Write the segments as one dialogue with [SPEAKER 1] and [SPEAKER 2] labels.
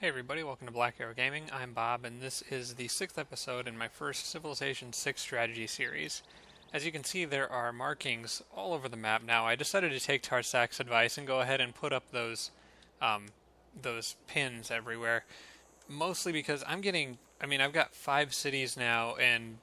[SPEAKER 1] Hey everybody, welcome to Black Arrow Gaming. I'm Bob, and this is the 6th episode in my first Civilization 6 strategy series. As you can see, there are markings all over the map now. I decided to take Tarsak's advice and go ahead and put up those pins everywhere. Mostly because I've got 5 cities now, and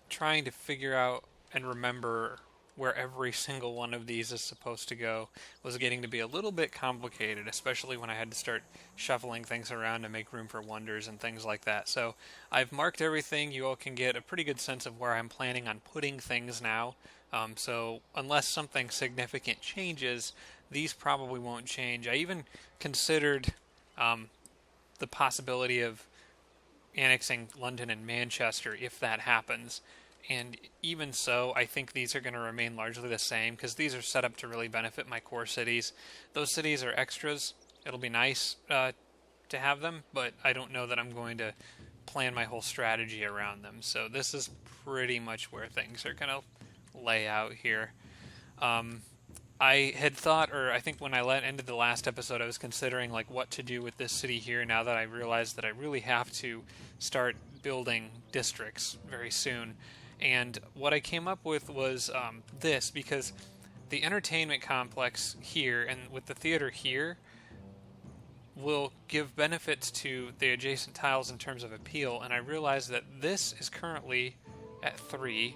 [SPEAKER 1] trying to figure out and remember where every single one of these is supposed to go was getting to be a little bit complicated, especially when I had to start shuffling things around to make room for wonders and things like that. So I've marked everything. You all can get a pretty good sense of where I'm planning on putting things now. So unless something significant changes, these probably won't change. I even considered the possibility of annexing London and Manchester if that happens. And even so, I think these are going to remain largely the same because these are set up to really benefit my core cities. Those cities are extras. It'll be nice to have them, but I don't know that I'm going to plan my whole strategy around them. So this is pretty much where things are going to lay out here. I had thought, or I think when I ended the last episode, I was considering like what to do with this city here now that I realized that I really have to start building districts very soon. And what I came up with was this, because the entertainment complex here and with the theater here will give benefits to the adjacent tiles in terms of appeal, and I realized that this is currently at 3,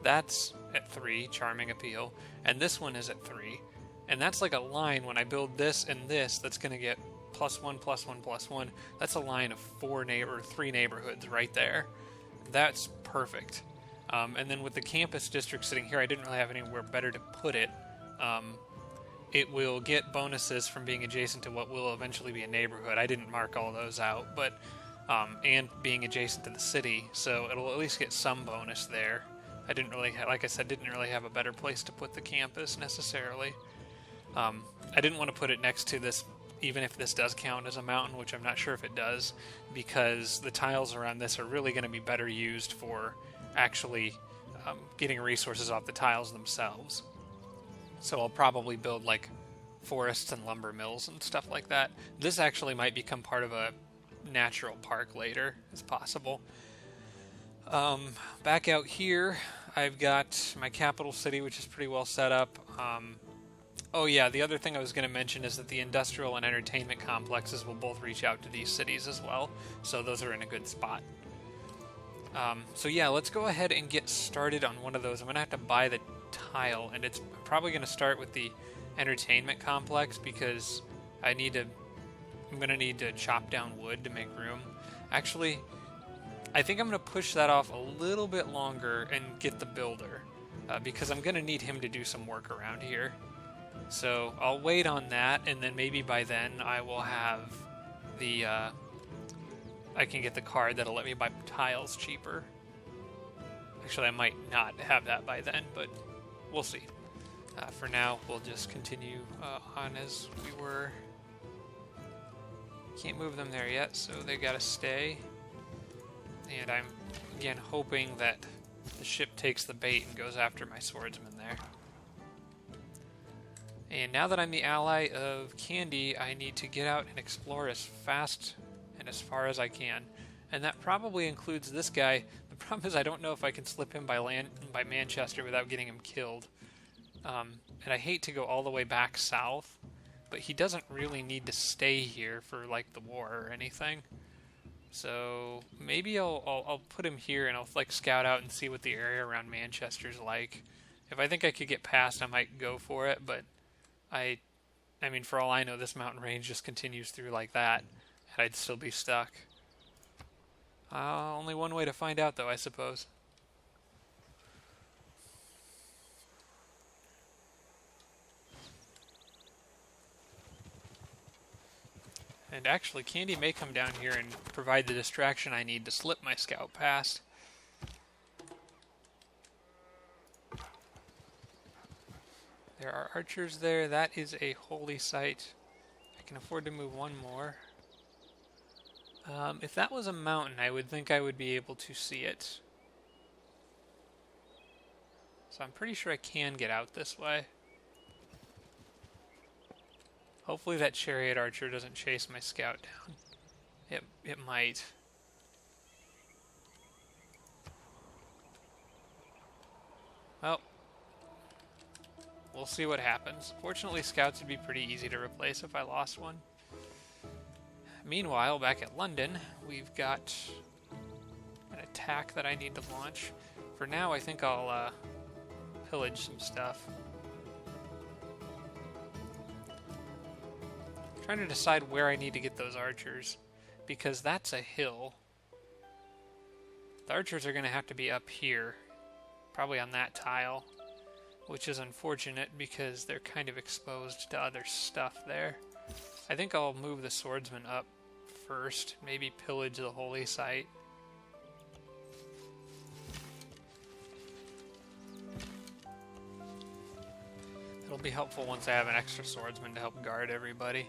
[SPEAKER 1] that's at 3, charming appeal, and this one is at 3. And that's like a line when I build this and this that's going to get +1, +1, +1. That's a line of 3 neighborhoods right there. That's perfect. And then with the campus district sitting here, I didn't really have anywhere better to put it. It will get bonuses from being adjacent to what will eventually be a neighborhood. I didn't mark all those out, but and being adjacent to the city, so it'll at least get some bonus there. I didn't really, like I said, didn't really have a better place to put the campus necessarily. I didn't want to put it next to this, even if this does count as a mountain, which I'm not sure if it does, because the tiles around this are really going to be better used for actually getting resources off the tiles themselves. So I'll probably build like forests and lumber mills and stuff like that. This actually might become part of a natural park later, it's possible. Back out here, I've got my capital city, which is pretty well set up. Oh yeah, the other thing I was going to mention is that the industrial and entertainment complexes will both reach out to these cities as well, so those are in a good spot. So yeah, let's go ahead and get started on one of those. I'm going to have to buy the tile, and it's probably going to start with the entertainment complex because I'm going to need to chop down wood to make room. Actually, I think I'm going to push that off a little bit longer and get the builder, because I'm going to need him to do some work around here. So I'll wait on that, and then maybe by then I will have the I can get the card that'll let me buy tiles cheaper. Actually, I might not have that by then, but we'll see. For now, we'll just continue on as we were. Can't move them there yet, so they gotta stay. And I'm, again, hoping that the ship takes the bait and goes after my swordsman there. And now that I'm the ally of Candy, I need to get out and explore as fast and as far as I can. And that probably includes this guy. The problem is I don't know if I can slip him by Manchester without getting him killed. And I hate to go all the way back south, but he doesn't really need to stay here for like the war or anything. So maybe I'll put him here and I'll like scout out and see what the area around Manchester's like. If I think I could get past, I might go for it, but I mean, for all I know, this mountain range just continues through like that, and I'd still be stuck. Only one way to find out, though, I suppose. And actually, Candy may come down here and provide the distraction I need to slip my scout past. There are archers there. That is a holy site. I can afford to move one more. If that was a mountain, I would think I would be able to see it. So I'm pretty sure I can get out this way. Hopefully that chariot archer doesn't chase my scout down. It might. Well, we'll see what happens. Fortunately, scouts would be pretty easy to replace if I lost one. Meanwhile, back at London, we've got an attack that I need to launch. For now, I think I'll pillage some stuff. I'm trying to decide where I need to get those archers, because that's a hill. The archers are going to have to be up here, probably on that tile, which is unfortunate because they're kind of exposed to other stuff there. I think I'll move the swordsman up first, maybe pillage the holy site. It'll be helpful once I have an extra swordsman to help guard everybody.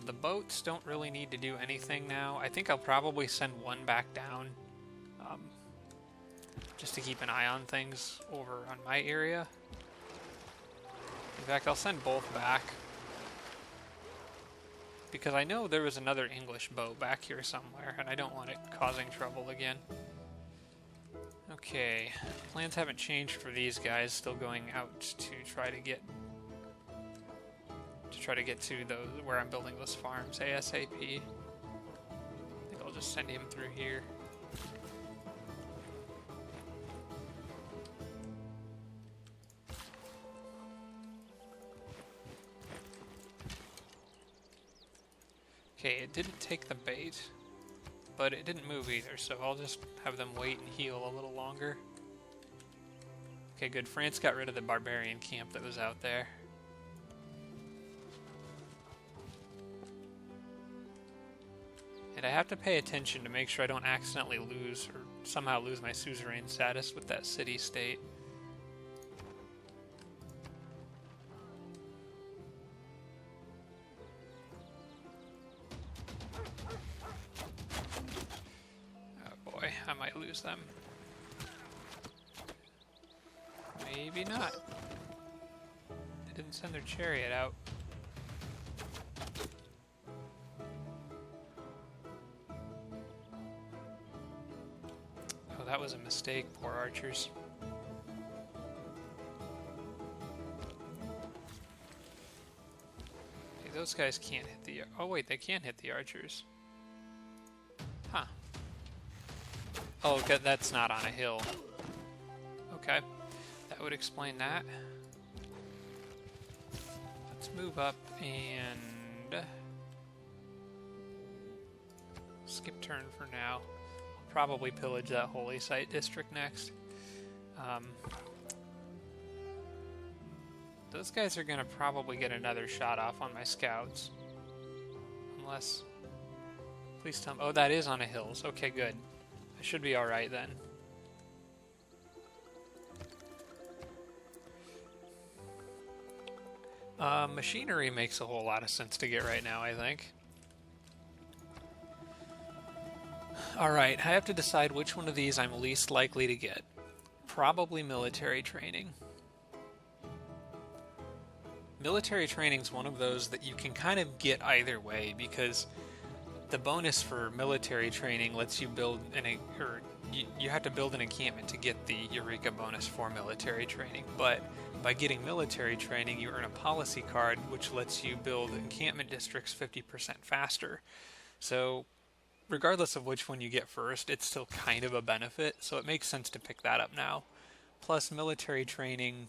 [SPEAKER 1] The boats don't really need to do anything now. I think I'll probably send one back down, just to keep an eye on things over on my area. In fact, I'll send both back, because I know there was another English boat back here somewhere, and I don't want it causing trouble again. Okay, plans haven't changed for these guys, still going out to try to get to those where I'm building those farms ASAP. I think I'll just send him through here. Okay, it didn't take the bait, but it didn't move either, so I'll just have them wait and heal a little longer. Okay, good. France got rid of the barbarian camp that was out there. And I have to pay attention to make sure I don't accidentally lose or somehow lose my suzerain status with that city-state. Oh boy, I might lose them. Maybe not. They didn't send their chariot out. That was a mistake, poor archers. Okay, those guys can't hit the... Oh wait, they can hit the archers. Huh. Oh, that's not on a hill. Okay, that would explain that. Let's move up and... skip turn for now. Probably pillage that holy site district next. Those guys are going to probably get another shot off on my scouts. Unless... Please tell me... Oh, that is on a hill. Okay, good. I should be alright then. Machinery makes a whole lot of sense to get right now, I think. Alright, I have to decide which one of these I'm least likely to get. Probably military training. Military training is one of those that you can kind of get either way, because the bonus for military training lets you build you have to build an encampment to get the Eureka bonus for military training, but by getting military training you earn a policy card which lets you build encampment districts 50% faster. So regardless of which one you get first, it's still kind of a benefit, so it makes sense to pick that up now. Plus, military training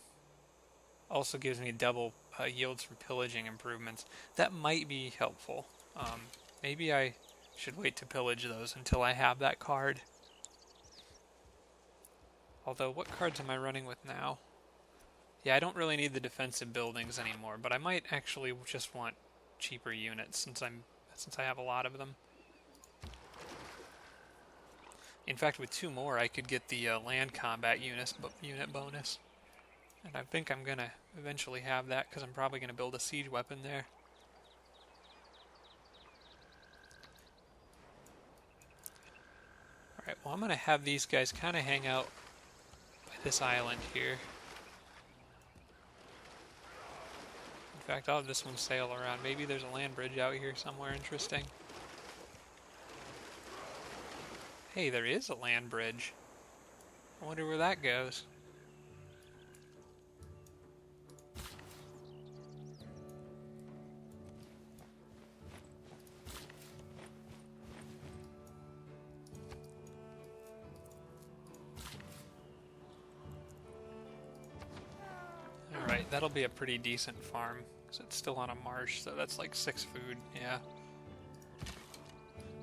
[SPEAKER 1] also gives me double yields for pillaging improvements. That might be helpful. Maybe I should wait to pillage those until I have that card. Although, what cards am I running with now? Yeah, I don't really need the defensive buildings anymore, but I might actually just want cheaper units since I have a lot of them. In fact, with 2 more, I could get the land combat unit bonus. And I think I'm going to eventually have that, because I'm probably going to build a siege weapon there. Alright, well I'm going to have these guys kind of hang out by this island here. In fact, I'll have this one sail around. Maybe there's a land bridge out here somewhere interesting. Hey, there is a land bridge. I wonder where that goes. Alright, that'll be a pretty decent farm, because it's still on a marsh, so that's like 6 food, yeah.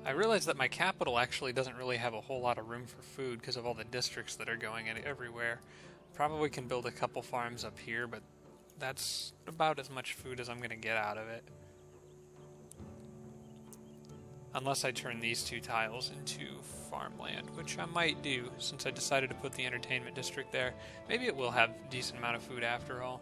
[SPEAKER 1] I realized that my capital actually doesn't really have a whole lot of room for food because of all the districts that are going in everywhere. Probably can build a couple farms up here, but that's about as much food as I'm going to get out of it. Unless I turn these 2 tiles into farmland, which I might do since I decided to put the entertainment district there. Maybe it will have a decent amount of food after all.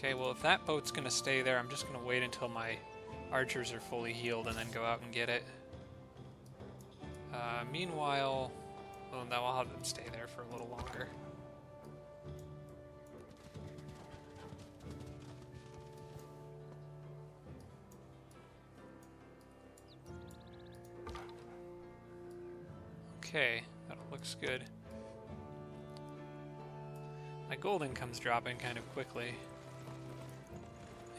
[SPEAKER 1] Okay, well if that boat's going to stay there, I'm just going to wait until my archers are fully healed and then go out and get it. Meanwhile, well, now I'll have them stay there for a little longer. Okay, that looks good. My gold income's dropping kind of quickly.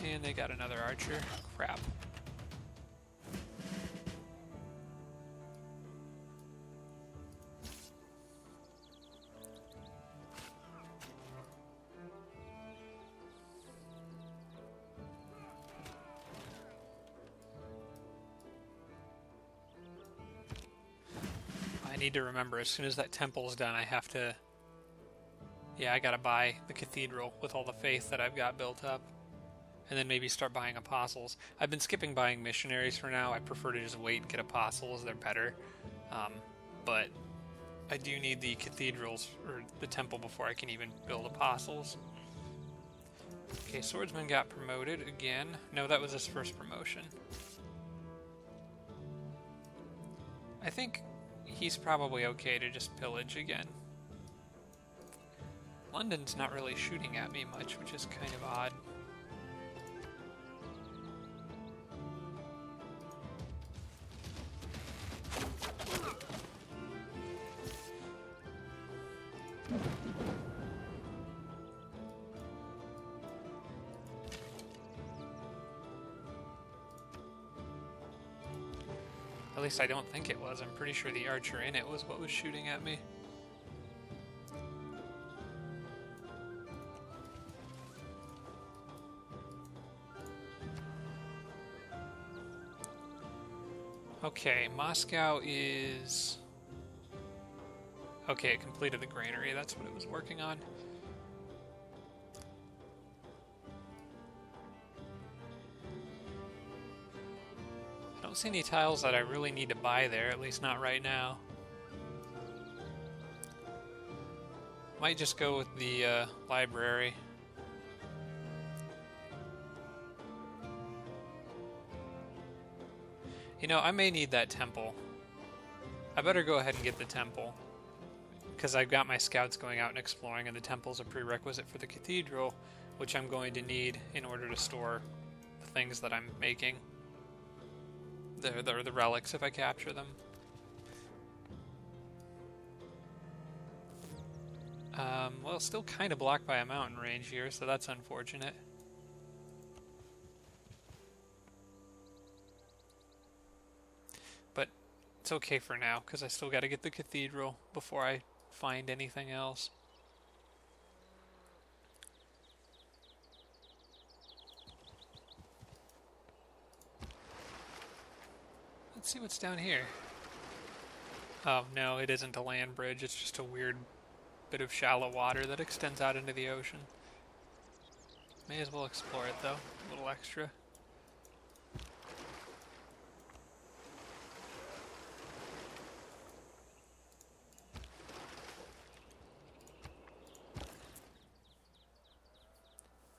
[SPEAKER 1] And they got another archer. Crap. I need to remember, as soon as that temple's done, I have to... Yeah, I gotta buy the cathedral with all the faith that I've got built up. And then maybe start buying apostles. I've been skipping buying missionaries for now. I prefer to just wait and get apostles. They're better. But I do need the cathedrals, or the temple, before I can even build apostles. Okay, swordsman got promoted again. No, that was his first promotion. I think he's probably okay to just pillage again. London's not really shooting at me much, which is kind of odd. At least I don't think it was. I'm pretty sure the archer in it was what was shooting at me. Okay, Moscow is... Okay, it completed the granary. That's what it was working on. I don't see any tiles that I really need to buy there, at least not right now. Might just go with the library. You know, I may need that temple. I better go ahead and get the temple, because I've got my scouts going out and exploring, and the temple's a prerequisite for the cathedral, which I'm going to need in order to store the things that I'm making. The relics if I capture them. Well, still kind of blocked by a mountain range here, so that's unfortunate. But it's okay for now, because I still got to get the cathedral before I find anything else. Let's see what's down here. Oh, no, it isn't a land bridge. It's just a weird bit of shallow water that extends out into the ocean. May as well explore it, though. A little extra.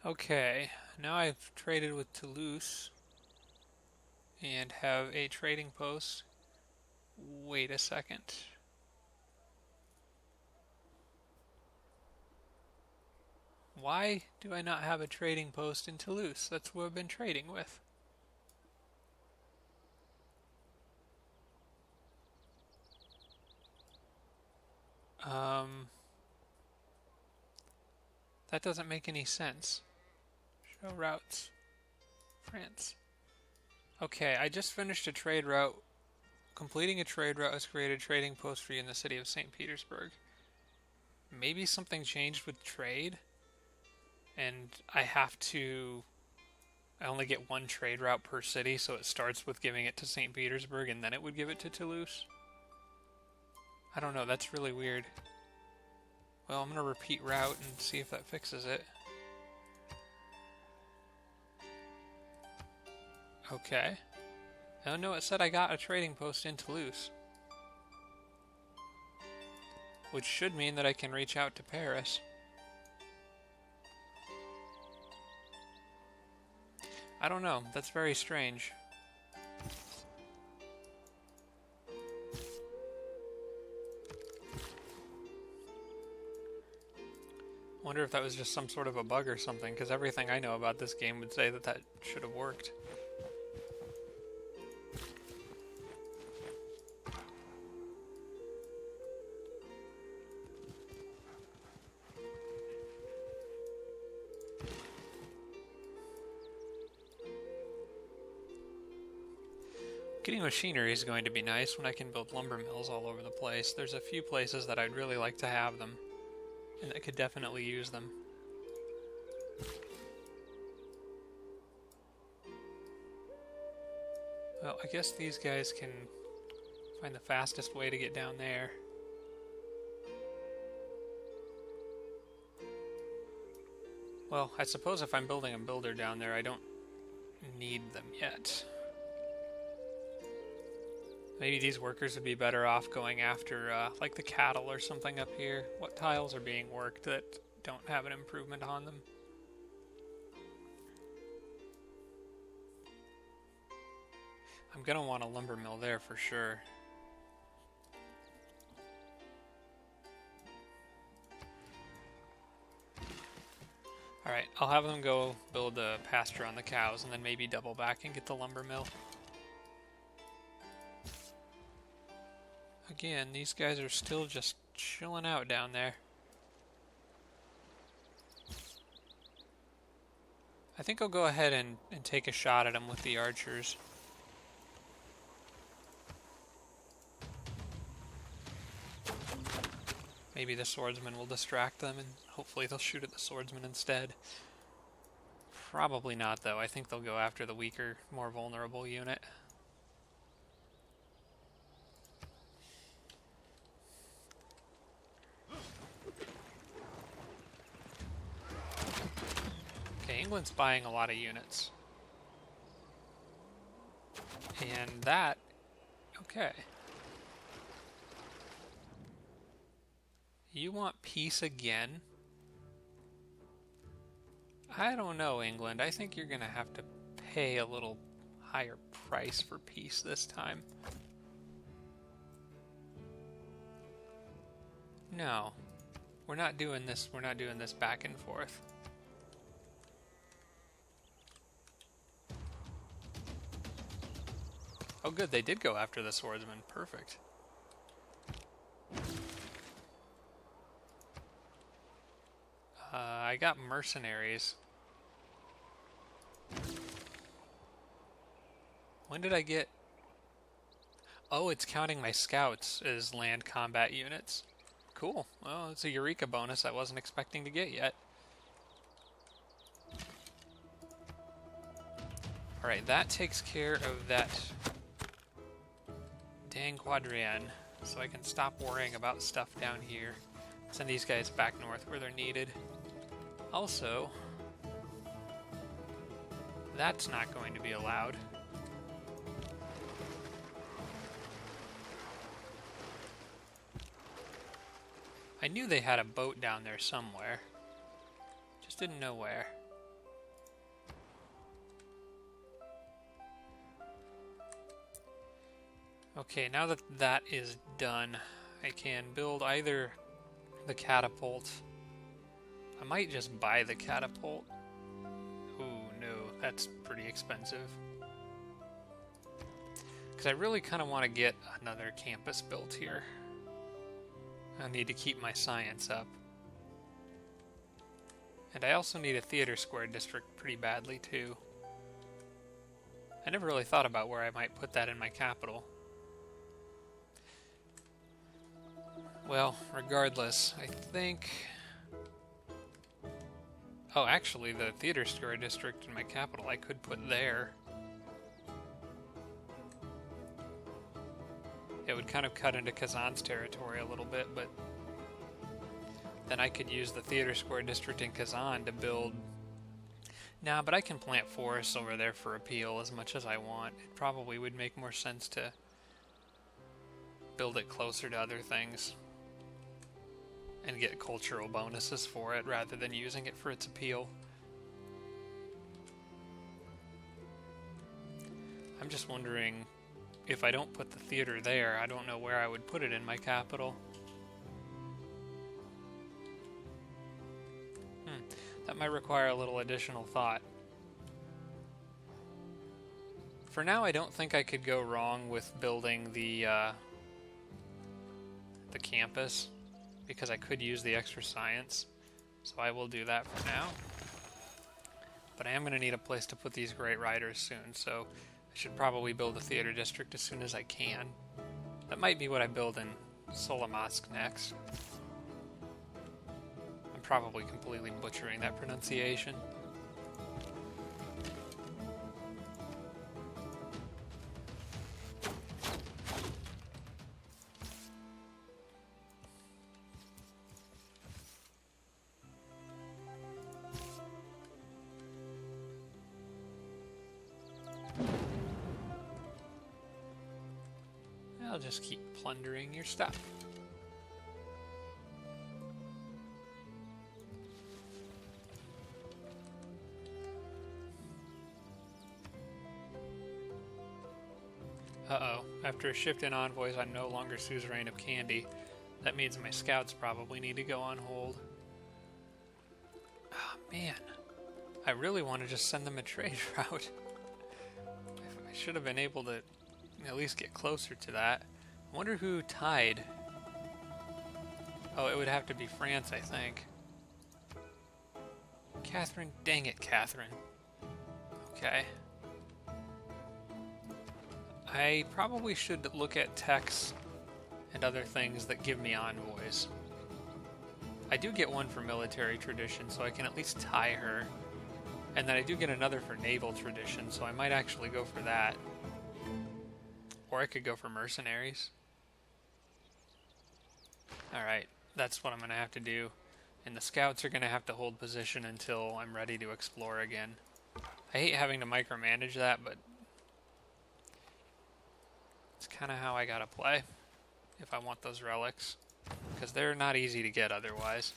[SPEAKER 1] Okay, now I've traded with Toulouse and have a trading post. Wait a second. Why do I not have a trading post in Toulouse? That's who I've been trading with. Um, that doesn't make any sense. Show routes. France. Okay, I just finished a trade route. Completing a trade route has created a trading post for you in the city of St. Petersburg. Maybe something changed with trade, and I only get one trade route per city, so it starts with giving it to St. Petersburg, and then it would give it to Toulouse. I don't know, that's really weird. Well, I'm going to repeat route and see if that fixes it. Okay. Oh no, it said I got a trading post in Toulouse. Which should mean that I can reach out to Paris. I don't know, that's very strange. I wonder if that was just some sort of a bug or something, because everything I know about this game would say that that should have worked. Getting machinery is going to be nice when I can build lumber mills all over the place. There's a few places that I'd really like to have them, and I could definitely use them. Well, I guess these guys can find the fastest way to get down there. Well, I suppose if I'm building a builder down there, I don't need them yet. Maybe these workers would be better off going after, like the cattle or something up here. What tiles are being worked that don't have an improvement on them? I'm gonna want a lumber mill there for sure. Alright, I'll have them go build a pasture on the cows and then maybe double back and get the lumber mill. Again, these guys are still just chilling out down there. I think I'll go ahead and take a shot at them with the archers. Maybe the swordsman will distract them and hopefully they'll shoot at the swordsman instead. Probably not though, I think they'll go after the weaker, more vulnerable unit. Okay, England's buying a lot of units. And that... okay. You want peace again? I don't know, England. I think you're gonna have to pay a little higher price for peace this time. No. We're not doing this back and forth. Oh good, they did go after the swordsman. Perfect. I got mercenaries. When did I get... oh, it's counting my scouts as land combat units. Cool. Well, it's a eureka bonus I wasn't expecting to get yet. Alright, that takes care of that dang quadrienne, so I can stop worrying about stuff down here. Send these guys back north where they're needed. Also, that's not going to be allowed. I knew they had a boat down there somewhere. Just didn't know where. Okay, now that that is done, I can build either the catapult. I might just buy the catapult. Ooh, no, that's pretty expensive. Because I really kind of want to get another campus built here. I need to keep my science up. And I also need a theater square district pretty badly, too. I never really thought about where I might put that in my capital. Well, regardless, I think... Oh, actually, the theater square district in my capital I could put there. It would kind of cut into Kazan's territory a little bit, but then I could use the theater square district in Kazan to build... Nah, but I can plant forests over there for appeal as much as I want. It probably would make more sense to build it closer to other things and get cultural bonuses for it rather than using it for its appeal. I'm just wondering, if I don't put the theater there, I don't know where I would put it in my capital. That might require a little additional thought. For now, I don't think I could go wrong with building the campus, because I could use the extra science, so I will do that for now. But I am going to need a place to put these great riders soon, so I should probably build a theater district as soon as I can. That might be what I build in Solomonsk next. I'm probably completely butchering that pronunciation. I'll just keep plundering your stuff. Uh-oh. After a shift in envoys, I'm no longer suzerain of Candy. That means my scouts probably need to go on hold. Oh, man. I really want to just send them a trade route. I should have been able to at least get closer to that. I wonder who tied. Oh, it would have to be France, I think. Catherine? Dang it, Catherine. Okay. I probably should look at texts and other things that give me envoys. I do get one for military tradition, so I can at least tie her. And then I do get another for naval tradition, so I might actually go for that. Or I could go for mercenaries. Alright, that's what I'm going to have to do. And the scouts are going to have to hold position until I'm ready to explore again. I hate having to micromanage that, but it's kind of how I gotta play if I want those relics. Because they're not easy to get otherwise.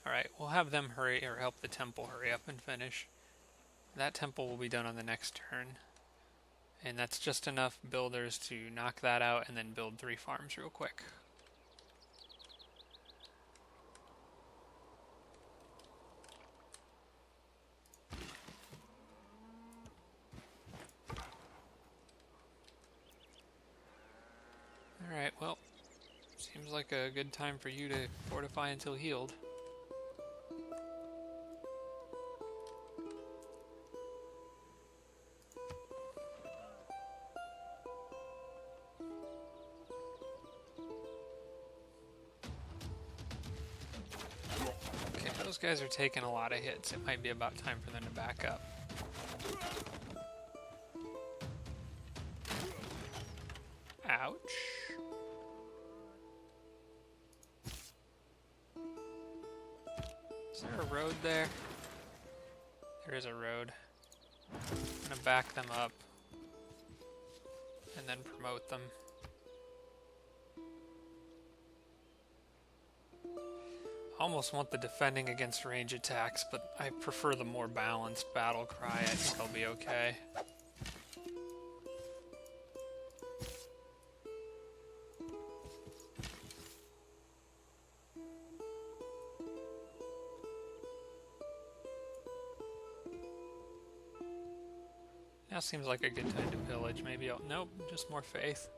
[SPEAKER 1] Alright, we'll have them hurry, or help the temple hurry up and finish. That temple will be done on the next turn. And that's just enough builders to knock that out and then build 3 farms real quick. Alright, well, seems like a good time for you to fortify until healed. Okay, those guys are taking a lot of hits. It might be about time for them to back up. Ouch. Is there a road there? There is a road. I'm gonna back them up and then promote them. I almost want the defending against range attacks, but I prefer the more balanced battle cry. I think I'll be okay. Now seems like a good time to pillage. Maybe I'll... Nope, just more faith.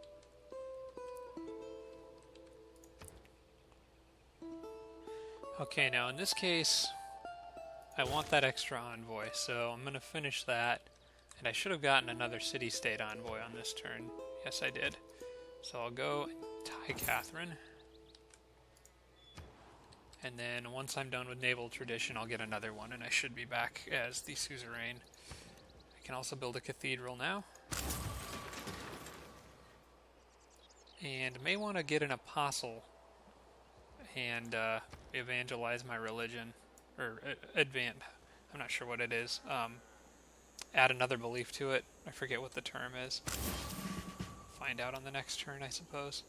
[SPEAKER 1] Okay, now in this case, I want that extra envoy, so I'm going to finish that. And I should have gotten another city-state envoy on this turn. Yes, I did. So I'll go and tie Catherine. And then once I'm done with naval tradition, I'll get another one, and I should be back as the suzerain. I can also build a cathedral now. And may want to get an apostle and evangelize my religion. Or I'm not sure what it is. Add another belief to it. I forget what the term is. Find out on the next turn, I suppose.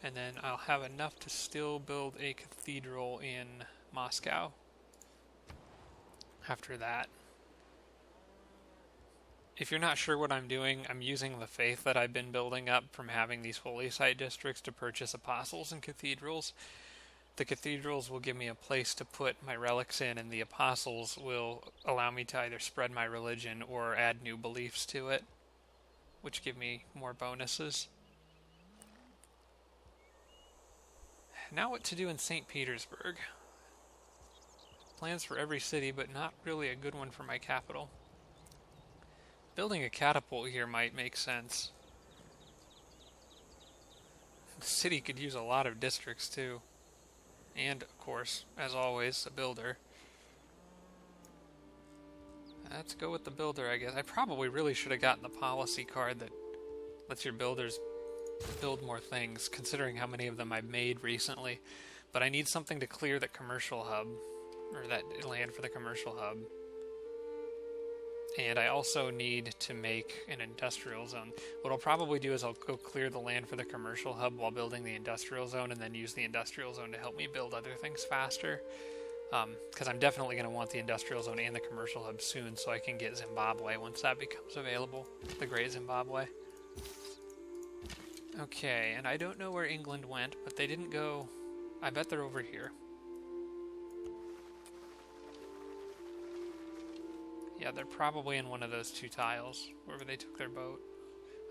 [SPEAKER 1] And then I'll have enough to still build a cathedral in Moscow after that. If you're not sure what I'm doing, I'm using the faith that I've been building up from having these holy site districts to purchase apostles and cathedrals. The cathedrals will give me a place to put my relics in, and the apostles will allow me to either spread my religion or add new beliefs to it, which give me more bonuses. Now what to do in St. Petersburg. Plans for every city, but not really a good one for my capital. Building a catapult here might make sense. The city could use a lot of districts too. And, of course, as always, a builder. Let's go with the builder, I guess. I probably really should have gotten the policy card that lets your builders build more things, considering how many of them I've made recently. But I need something to clear the commercial hub, or that land for the commercial hub. And I also need to make an industrial zone. What I'll probably do is I'll go clear the land for the commercial hub while building the industrial zone, and then use the industrial zone to help me build other things faster. Because I'm definitely going to want the industrial zone and the commercial hub soon, so I can get Zimbabwe once that becomes available. The Great Zimbabwe. Okay, and I don't know where England went, but they didn't go... I bet they're over here. Yeah, they're probably in one of those two tiles, wherever they took their boat.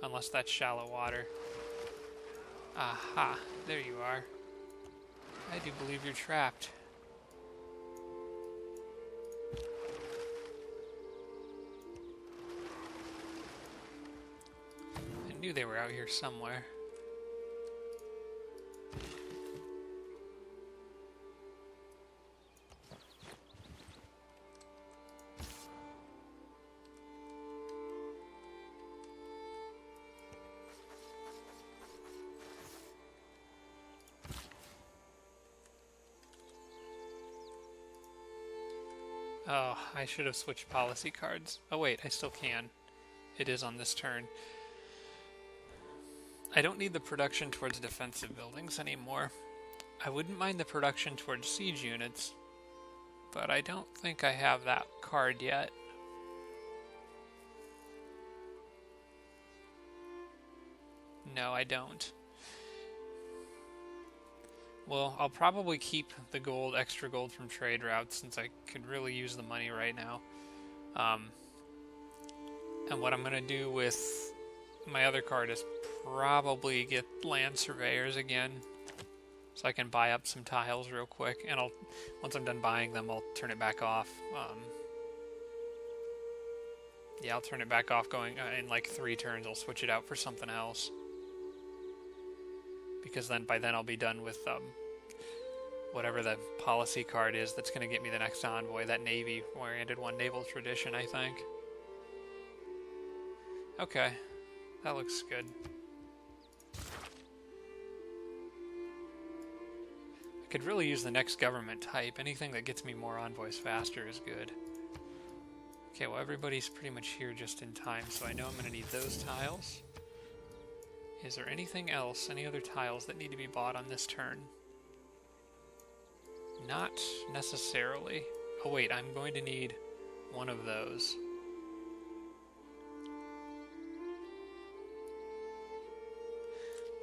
[SPEAKER 1] Unless that's shallow water. Aha, there you are. I do believe you're trapped. I knew they were out here somewhere. Oh, I should have switched policy cards. Oh wait, I still can. It is on this turn. I don't need the production towards defensive buildings anymore. I wouldn't mind the production towards siege units, but I don't think I have that card yet. No, I don't. Well, I'll probably keep the gold, extra gold from trade routes, since I could really use the money right now. And what I'm going to do with my other card is probably get land surveyors again, so I can buy up some tiles real quick. And once I'm done buying them, I'll turn it back off. Yeah, I'll turn it back off going in like 3 turns. I'll switch it out for something else. Because then by then I'll be done with whatever the policy card is that's going to get me the next envoy, that Navy-oriented one, naval tradition, I think. Okay, that looks good. I could really use the next government type. Anything that gets me more envoys faster is good. Okay, well everybody's pretty much here just in time, so I know I'm going to need those tiles. Is there anything else, any other tiles that need to be bought on this turn? Not necessarily. Oh wait, I'm going to need one of those.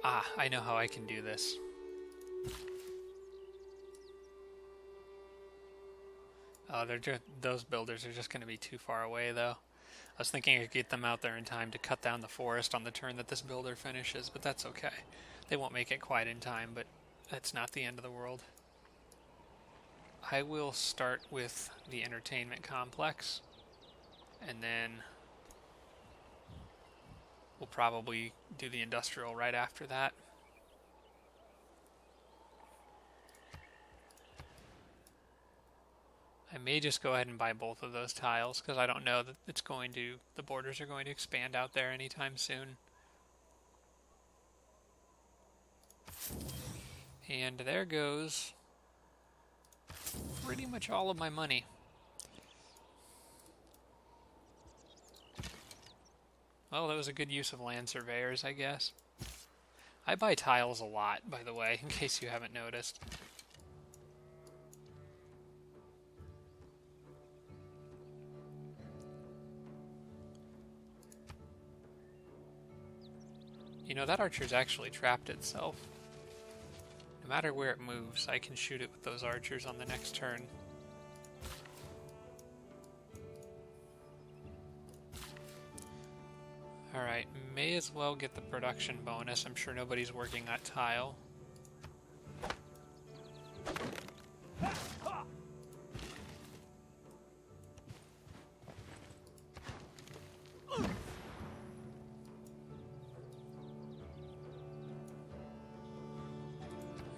[SPEAKER 1] Ah, I know how I can do this. Those builders are just going to be too far away though. I was thinking I could get them out there in time to cut down the forest on the turn that this builder finishes, but that's okay. They won't make it quite in time, but that's not the end of the world. I will start with the entertainment complex, and then we'll probably do the industrial right after that. I may just go ahead and buy both of those tiles because I don't know that the borders are going to expand out there anytime soon. And there goes pretty much all of my money. Well, that was a good use of land surveyors, I guess. I buy tiles a lot, by the way, in case you haven't noticed. You know, that archer's actually trapped itself. No matter where it moves, I can shoot it with those archers on the next turn. Alright, may as well get the production bonus. I'm sure nobody's working that tile.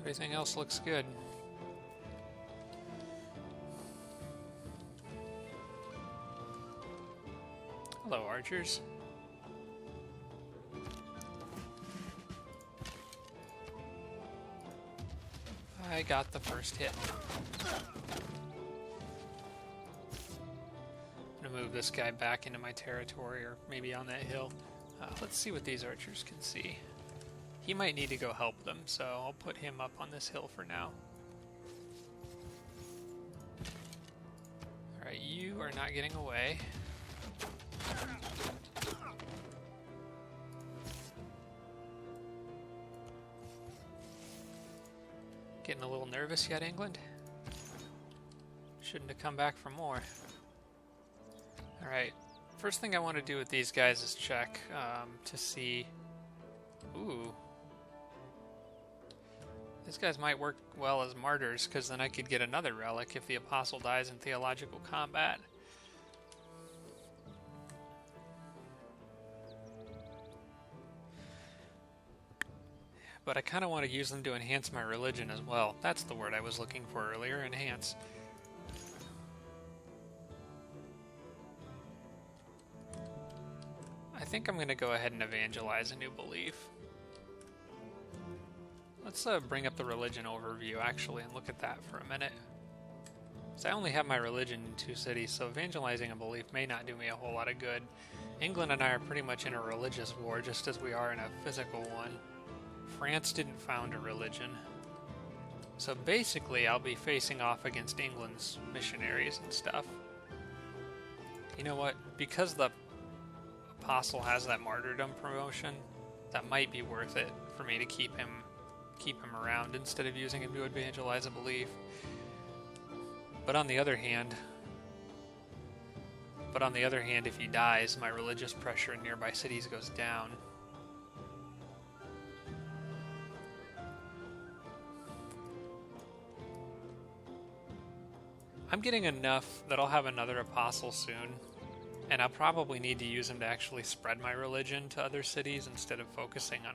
[SPEAKER 1] Everything else looks good. Hello, archers. I got the first hit. I'm gonna move this guy back into my territory, or maybe on that hill. Let's see what these archers can see. He might need to go help them, so I'll put him up on this hill for now. Alright, you are not getting away. Getting a little nervous yet, England? Shouldn't have come back for more. Alright, first thing I want to do with these guys is check to see... Ooh. These guys might work well as martyrs, because then I could get another relic if the apostle dies in theological combat. But I kind of want to use them to enhance my religion as well. That's the word I was looking for earlier, enhance. I think I'm going to go ahead and evangelize a new belief. Let's bring up the religion overview, actually, and look at that for a minute. So I only have my religion in 2 cities, so evangelizing a belief may not do me a whole lot of good. England and I are pretty much in a religious war, just as we are in a physical one. France didn't found a religion. So basically, I'll be facing off against England's missionaries and stuff. You know what? Because the apostle has that martyrdom promotion, that might be worth it for me to keep him around instead of using him to evangelize a belief. But on the other hand, if he dies, my religious pressure in nearby cities goes down. I'm getting enough that I'll have another apostle soon, and I'll probably need to use him to actually spread my religion to other cities instead of focusing on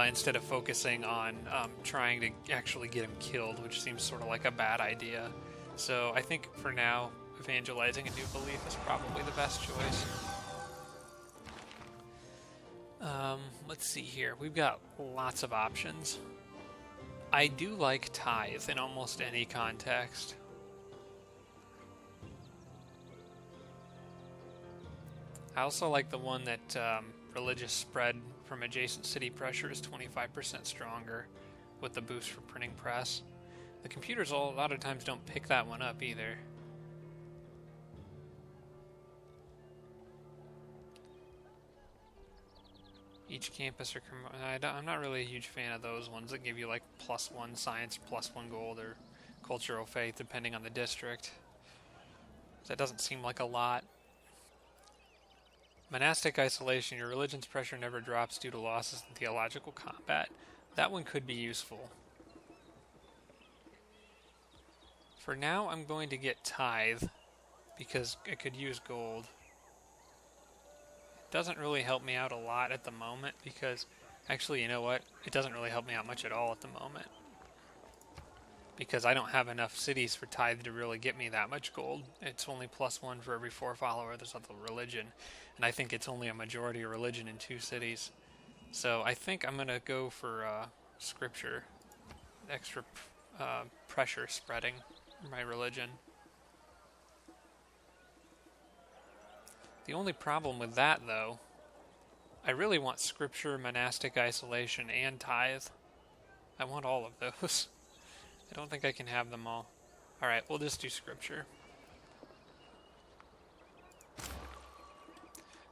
[SPEAKER 1] instead of focusing on trying to actually get him killed, which seems sort of like a bad idea. So I think for now, evangelizing a new belief is probably the best choice. Let's see here. We've got lots of options. I do like tithe in almost any context. I also like the one that religious spread from adjacent city pressure is 25% stronger with the boost for printing press. The computers a lot of times don't pick that one up either. Each campus I'm not really a huge fan of those ones that give you like +1 science, +1 gold, or cultural faith, depending on the district. That doesn't seem like a lot. Monastic isolation. Your religion's pressure never drops due to losses in theological combat. That one could be useful. For now, I'm going to get tithe, because I could use gold. It doesn't really help me out a lot at the moment, because... Actually, you know what? It doesn't really help me out much at all at the moment. Because I don't have enough cities for tithe to really get me that much gold. It's only +1 for every 4 followers of the religion. And I think it's only a majority of religion in 2 cities. So I think I'm going to go for scripture. Extra pressure spreading for my religion. The only problem with that, though, I really want scripture, monastic isolation, and tithe. I want all of those. I don't think I can have them all. Alright, we'll just do scripture.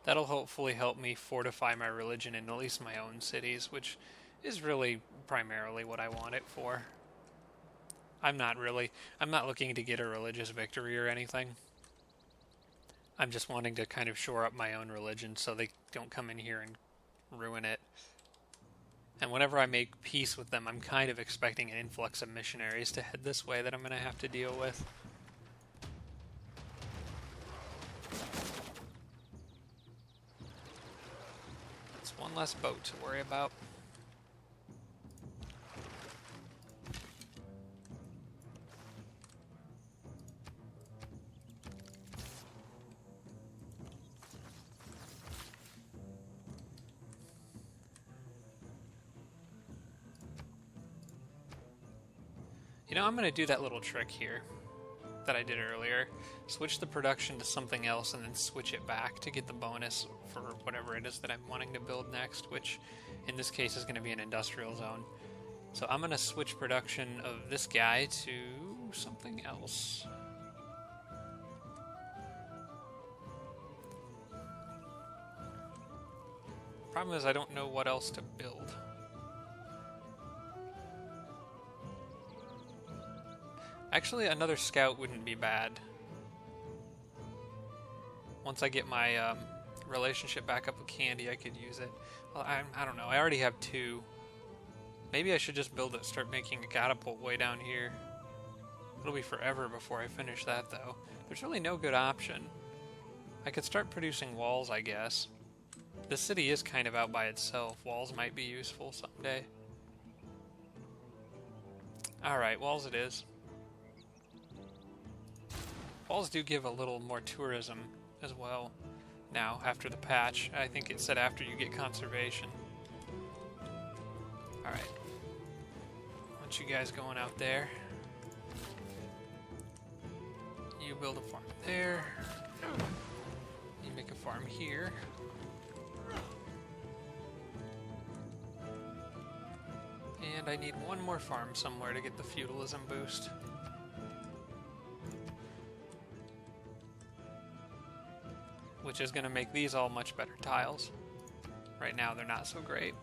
[SPEAKER 1] That'll hopefully help me fortify my religion in at least my own cities, which is really primarily what I want it for. I'm not looking to get a religious victory or anything. I'm just wanting to kind of shore up my own religion so they don't come in here and ruin it. And whenever I make peace with them, I'm kind of expecting an influx of missionaries to head this way that I'm going to have to deal with. It's one less boat to worry about. You know, I'm going to do that little trick here that I did earlier. Switch the production to something else and then switch it back to get the bonus for whatever it is that I'm wanting to build next, which in this case is going to be an industrial zone. So I'm going to switch production of this guy to something else. Problem is I don't know what else to build. Actually, another scout wouldn't be bad. Once I get my relationship back up with Candy, I could use it. Well, I don't know. I already have 2. Maybe I should just build it, start making a catapult way down here. It'll be forever before I finish that, though. There's really no good option. I could start producing walls, I guess. This city is kind of out by itself. Walls might be useful someday. Alright, walls it is. Walls do give a little more tourism as well. Now, after the patch, I think it said after you get conservation. Alright. Want you guys going out there. You build a farm there. You make a farm here. And I need one more farm somewhere to get the feudalism boost. Which is going to make these all much better tiles. Right now they're not so great.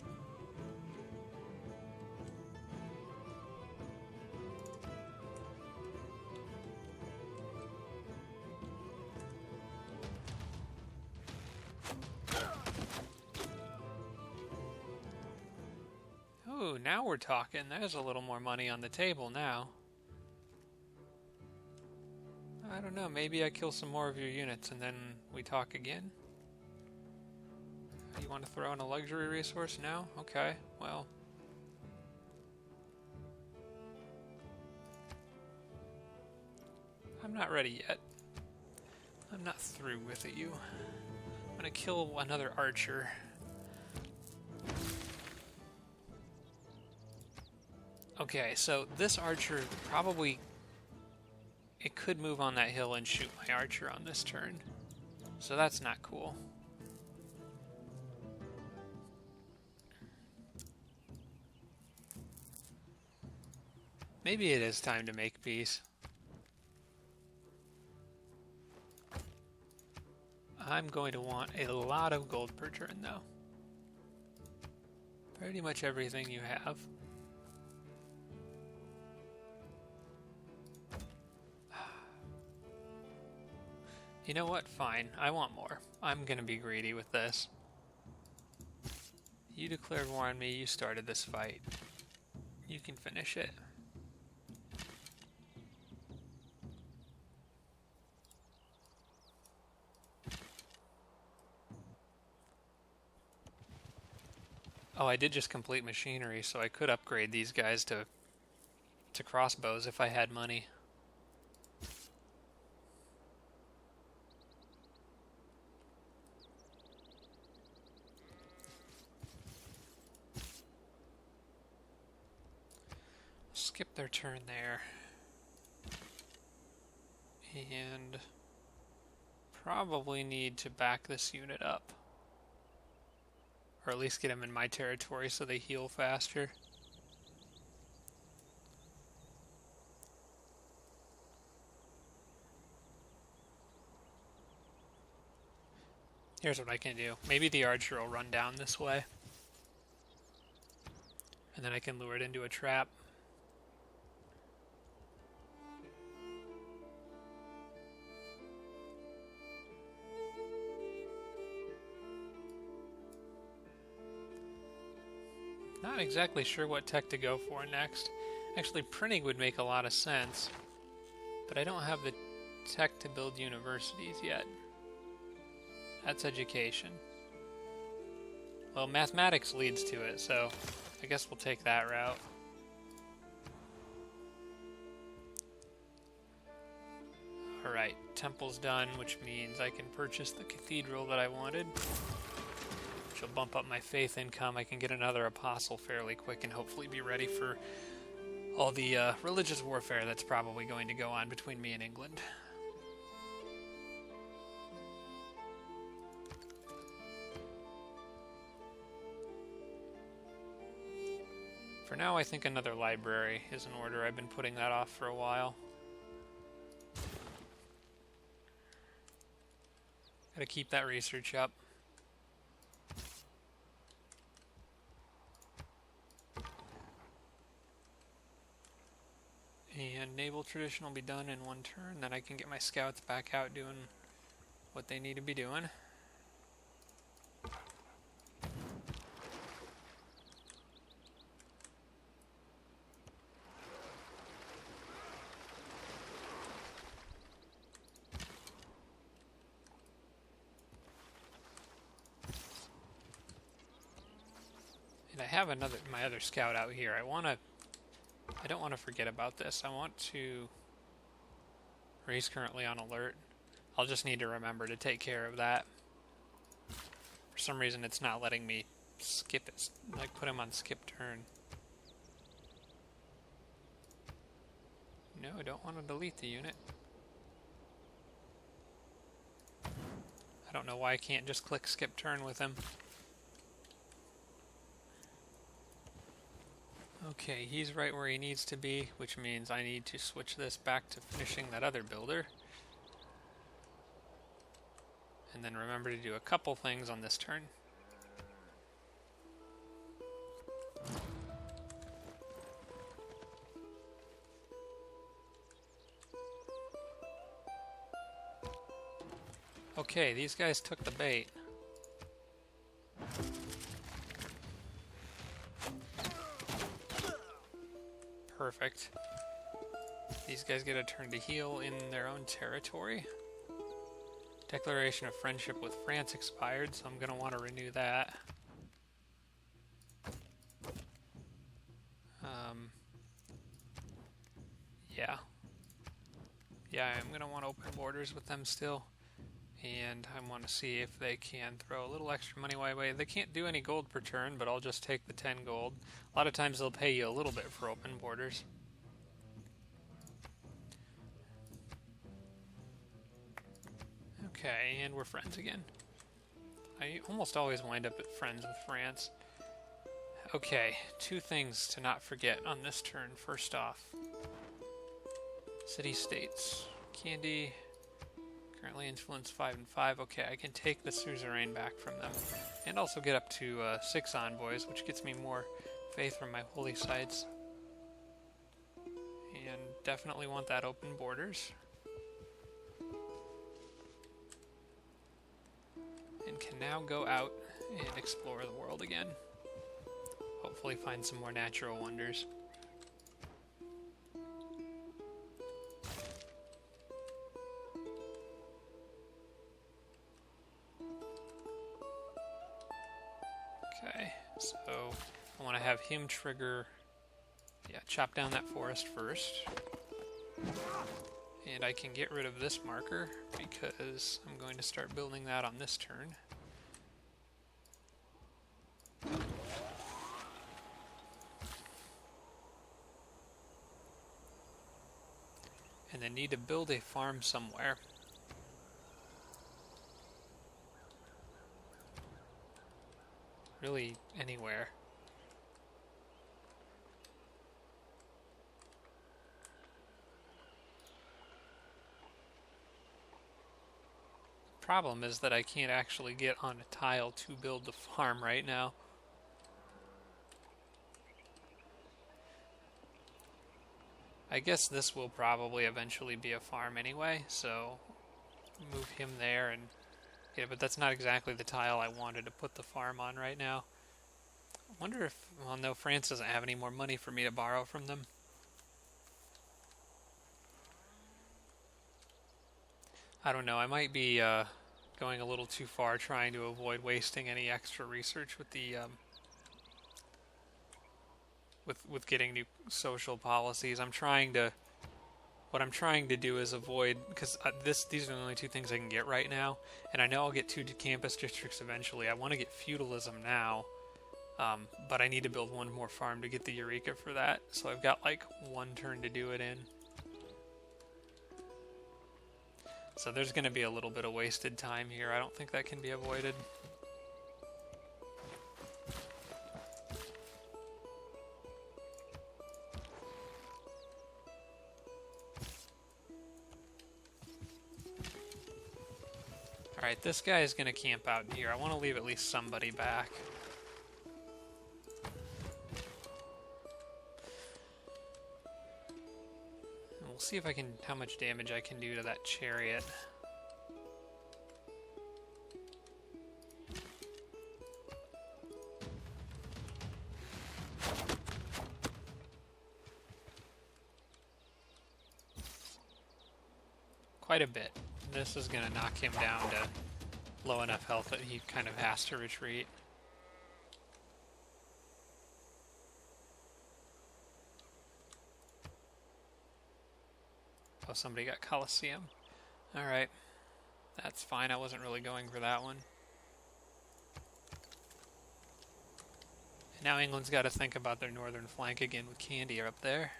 [SPEAKER 1] Ooh, now we're talking. There's a little more money on the table now. I don't know, maybe I kill some more of your units and then we talk again? You want to throw in a luxury resource now? Okay, well. I'm not ready yet. I'm not through with it, you. I'm gonna kill another archer. Okay, so this archer probably... It could move on that hill and shoot my archer on this turn. So that's not cool. Maybe it is time to make peace. I'm going to want a lot of gold per turn, though. Pretty much everything you have. You know what? Fine. I want more. I'm gonna be greedy with this. You declared war on me. You started this fight. You can finish it. Oh, I did just complete machinery, so I could upgrade these guys to crossbows if I had money. Skip their turn there. And probably need to back this unit up. Or at least get them in my territory so they heal faster. Here's what I can do. Maybe the archer will run down this way. And then I can lure it into a trap. Not exactly sure what tech to go for next. Actually, printing would make a lot of sense, but I don't have the tech to build universities yet. That's education. Well, mathematics leads to it, so I guess we'll take that route. Alright, temple's done, which means I can purchase the cathedral that I wanted. Which will bump up my faith income. I can get another apostle fairly quick and hopefully be ready for all the religious warfare that's probably going to go on between me and England. For now, I think another library is in order. I've been putting that off for a while. Gotta keep that research up. And naval tradition will be done in one turn. Then I can get my scouts back out doing what they need to be doing. And I have my other scout out here. I don't want to forget about this. I want to... He's currently on alert. I'll just need to remember to take care of that. For some reason it's not letting me skip it, like put him on skip turn. No, I don't want to delete the unit. I don't know why I can't just click skip turn with him. Okay, he's right where he needs to be, which means I need to switch this back to finishing that other builder. And then remember to do a couple things on this turn. Okay, these guys took the bait. Perfect. These guys get a turn to heal in their own territory. Declaration of friendship with France expired, so I'm going to want to renew that. Yeah, I'm going to want to open borders with them still. And I want to see if they can throw a little extra money my way. They can't do any gold per turn, but I'll just take the 10 gold. A lot of times they'll pay you a little bit for open borders. Okay, and we're friends again. I almost always wind up at friends with France. Okay, two things to not forget on this turn. First off, city-states. Candy, currently influence 5 and 5. Okay, I can take the suzerain back from them. And also get up to 6 envoys, which gets me more faith from my holy sites. And definitely want that open borders. can now go out and explore the world again. Hopefully find some more natural wonders. Okay, so I want to have him trigger, chop down that forest first. And I can get rid of this marker because I'm going to start building that on this turn. And then need to build a farm somewhere. Really anywhere. Problem is that I can't actually get on a tile to build the farm right now. I guess this will probably eventually be a farm anyway, so move him there and get it, but that's not exactly the tile I wanted to put the farm on right now. I wonder if, well no, France doesn't have any more money for me to borrow from them. I don't know, I might be going a little too far trying to avoid wasting any extra research with the with getting new social policies. What I'm trying to do is avoid, because these are the only two things I can get right now, and I know I'll get 2 campus districts eventually. I want to get feudalism now, but I need to build one more farm to get the eureka for that, so I've got like 1 turn to do it in. So there's going to be a little bit of wasted time here. I don't think that can be avoided. Alright, this guy is going to camp out in here. I want to leave at least somebody back. And we'll see if I can, how much damage I can do to that chariot. Quite a bit. This is going to knock him down to low enough health that he kind of has to retreat. Oh, somebody got Colosseum. Alright. That's fine. I wasn't really going for that one. And now England's got to think about their northern flank again with Candy up there.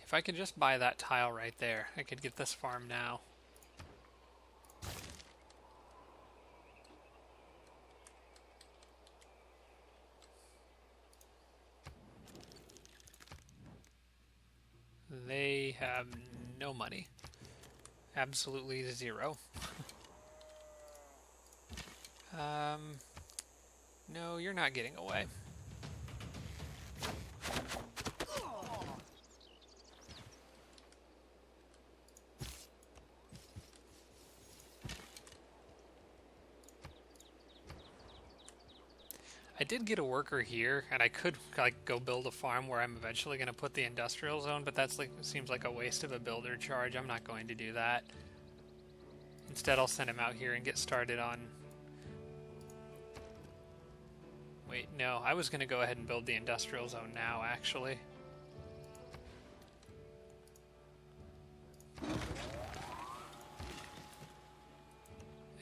[SPEAKER 1] If I could just buy that tile right there, I could get this farm now. They have no money. Absolutely zero. No, you're not getting away. I did get a worker here, and I could like go build a farm where I'm eventually going to put the industrial zone, but that's like seems like a waste of a builder charge. I'm not going to do that. Instead, I'll send him out here and get started on... Wait, no, I was going to go ahead and build the industrial zone now, actually.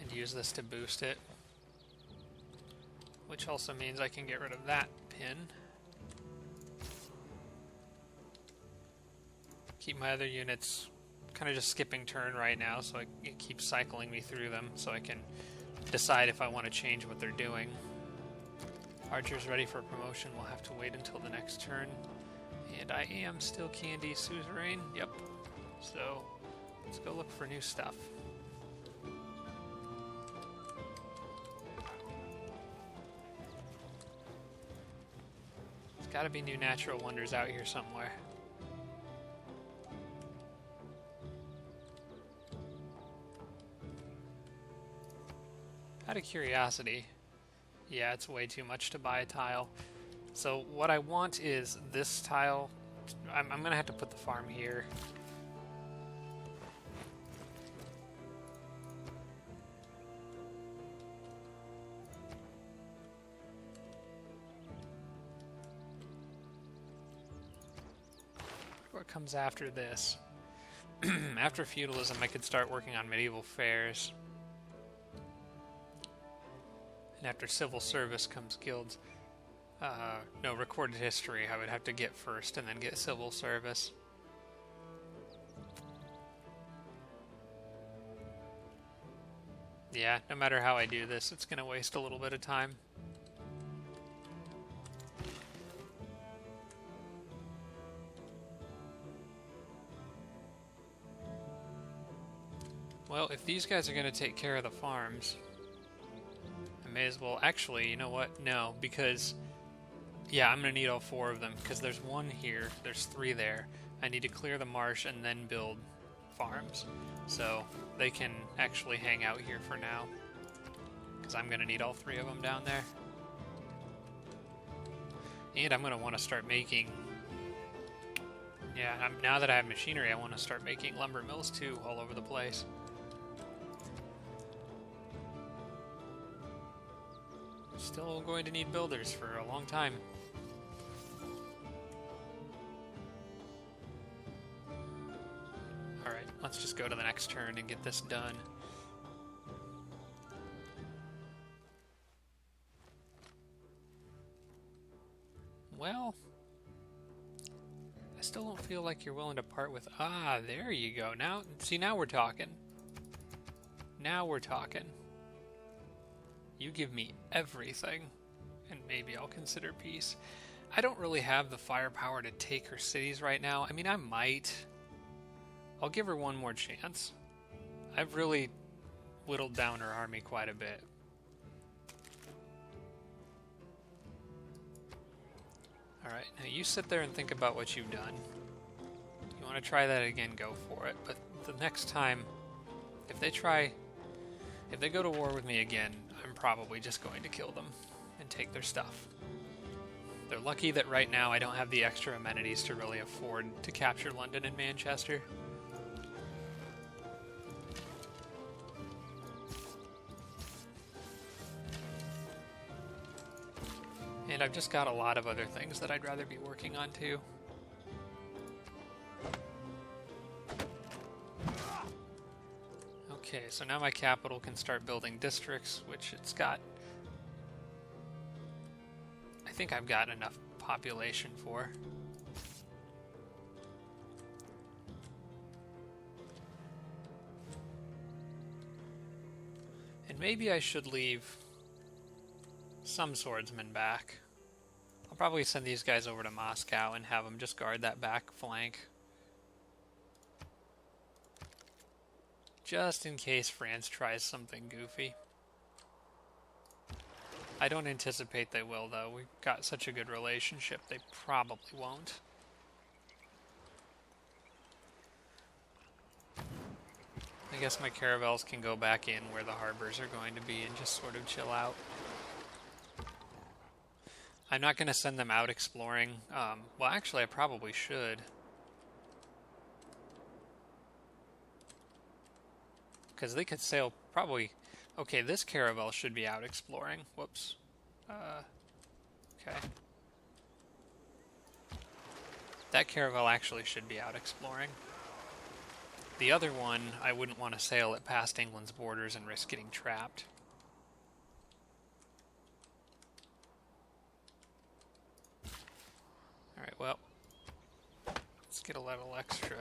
[SPEAKER 1] And use this to boost it. Which also means I can get rid of that pin. Keep my other units kind of just skipping turn right now, so it keeps cycling me through them, so I can decide if I want to change what they're doing. Archer's ready for promotion. We'll have to wait until the next turn. And I am still Candy Suzerain. Yep. So let's go look for new stuff. gotta be new natural wonders out here somewhere. Out of curiosity, yeah, it's way too much to buy a tile. So what I want is this tile. I'm gonna have to put the farm here. What comes after this? After feudalism, I could start working on medieval fairs. And after civil service comes guilds. No, recorded history I would have to get first and then get civil service. Yeah, no matter how I do this, it's going to waste a little bit of time. Well, if these guys are going to take care of the farms, I may as well... Actually, you know what? No, because... Yeah, I'm going to need all 4 of them, because there's 1 here, there's 3 there. I need to clear the marsh and then build farms. So they can actually hang out here for now, because I'm going to need all 3 of them down there. And I'm going to want to start making... Yeah, now that I have machinery, I want to start making lumber mills too, all over the place. Still going to need builders for a long time. Alright, let's just go to the next turn and get this done. Well, I still don't feel like you're willing to part with... Ah, there you go. Now, see, now we're talking. Now we're talking. You give me everything, and maybe I'll consider peace. I don't really have the firepower to take her cities right now. I mean, I might. I'll give her one more chance. I've really whittled down her army quite a bit. Alright, now you sit there and think about what you've done. You want to try that again, go for it. But the next time, if they go to war with me again, I'm probably just going to kill them and take their stuff. They're lucky that right now I don't have the extra amenities to really afford to capture London and Manchester. And I've just got a lot of other things that I'd rather be working on too. Okay, so now my capital can start building districts, which it's got... I think I've got enough population for. And maybe I should leave some swordsmen back. I'll probably send these guys over to Moscow and have them just guard that back flank. Just in case France tries something goofy. I don't anticipate they will, though. We've got such a good relationship, they probably won't. I guess my caravels can go back in where the harbors are going to be and just sort of chill out. I'm not going to send them out exploring. Well, actually, I probably should. Because they could sail probably... Okay, this caravel should be out exploring. Whoops. Okay. That caravel actually should be out exploring. The other one, I wouldn't want to sail it past England's borders and risk getting trapped. Alright, well. Let's get a little extra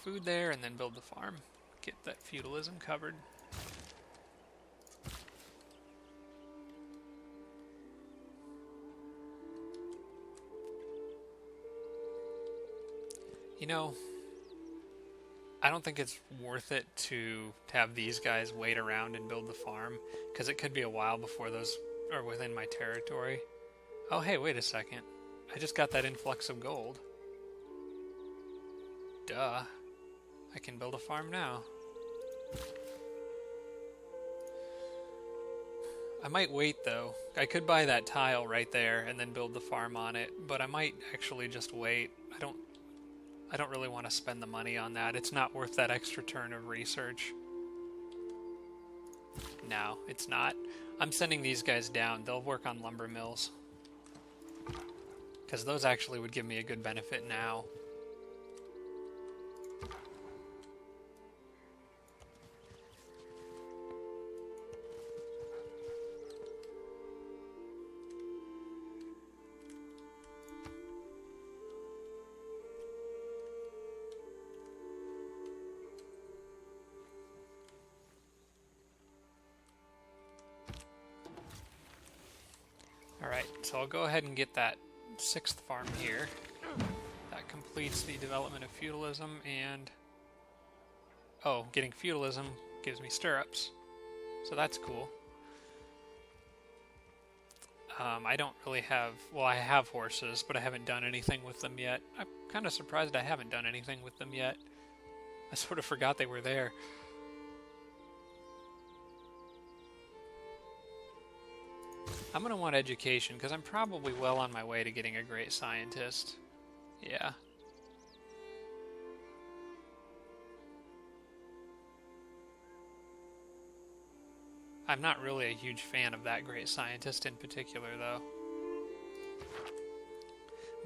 [SPEAKER 1] food there and then build the farm. Get that feudalism covered. You know, I don't think it's worth it to have these guys wait around and build the farm, because it could be a while before those or within my territory. Oh, hey, wait a second. I just got that influx of gold. Duh. I can build a farm now. I might wait, though. I could buy that tile right there and then build the farm on it, but I might actually just wait. I don't really want to spend the money on that. It's not worth that extra turn of research. No, it's not. I'm sending these guys down. They'll work on lumber mills. Because those actually would give me a good benefit now. Alright, so I'll go ahead and get that 6th farm here. That completes the development of feudalism, and... oh, getting feudalism gives me stirrups. So that's cool. I don't really have... well, I have horses, but I haven't done anything with them yet. I'm kind of surprised I haven't done anything with them yet. I sort of forgot they were there. I'm going to want education, because I'm probably well on my way to getting a great scientist. Yeah. I'm not really a huge fan of that great scientist in particular, though.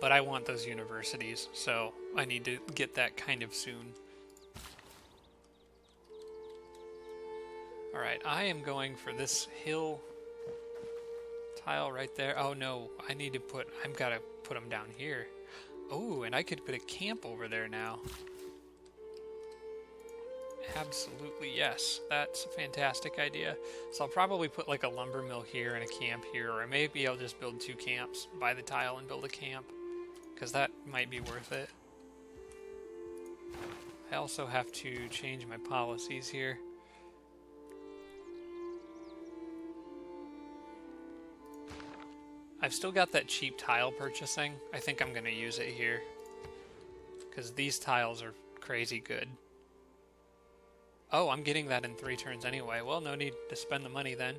[SPEAKER 1] But I want those universities, so I need to get that kind of soon. Alright, I am going for this hill... tile right there. Oh no, I've got to put them down here. Oh, and I could put a camp over there now. Absolutely, yes. That's a fantastic idea. So I'll probably put like a lumber mill here and a camp here, or maybe I'll just build 2 camps, buy the tile and build a camp, because that might be worth it. I also have to change my policies here. I've still got that cheap tile purchasing. I think I'm going to use it here, because these tiles are crazy good. Oh, I'm getting that in 3 turns anyway. Well, no need to spend the money then.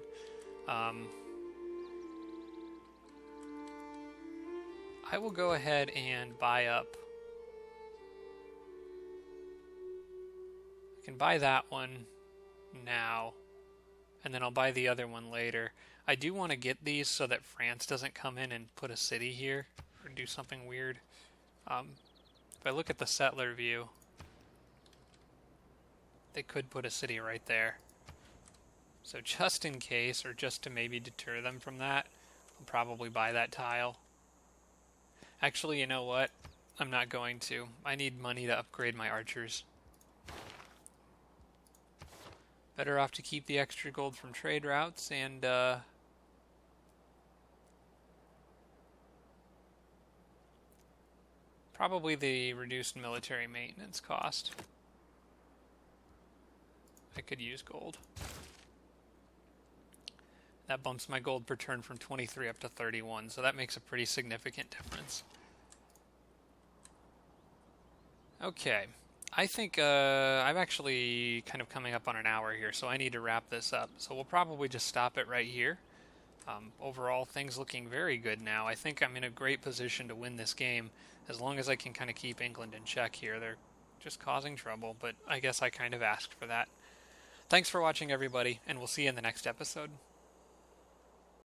[SPEAKER 1] I will go ahead and buy up. I can buy that one now, and then I'll buy the other one later. I do want to get these so that France doesn't come in and put a city here or do something weird. If I look at the settler view, they could put a city right there. So just in case, or just to maybe deter them from that, I'll probably buy that tile. Actually, you know what? I'm not going to. I need money to upgrade my archers. Better off to keep the extra gold from trade routes and, probably the reduced military maintenance cost. I could use gold. That bumps my gold per turn from 23 up to 31, so that makes a pretty significant difference. Okay, I think I'm actually kind of coming up on an hour here, so I need to wrap this up. So we'll probably just stop it right here. Overall, things looking very good now. I think I'm in a great position to win this game, as long as I can kind of keep England in check here. They're just causing trouble, but I guess I kind of asked for that. Thanks for watching, everybody, and we'll see you in the next episode.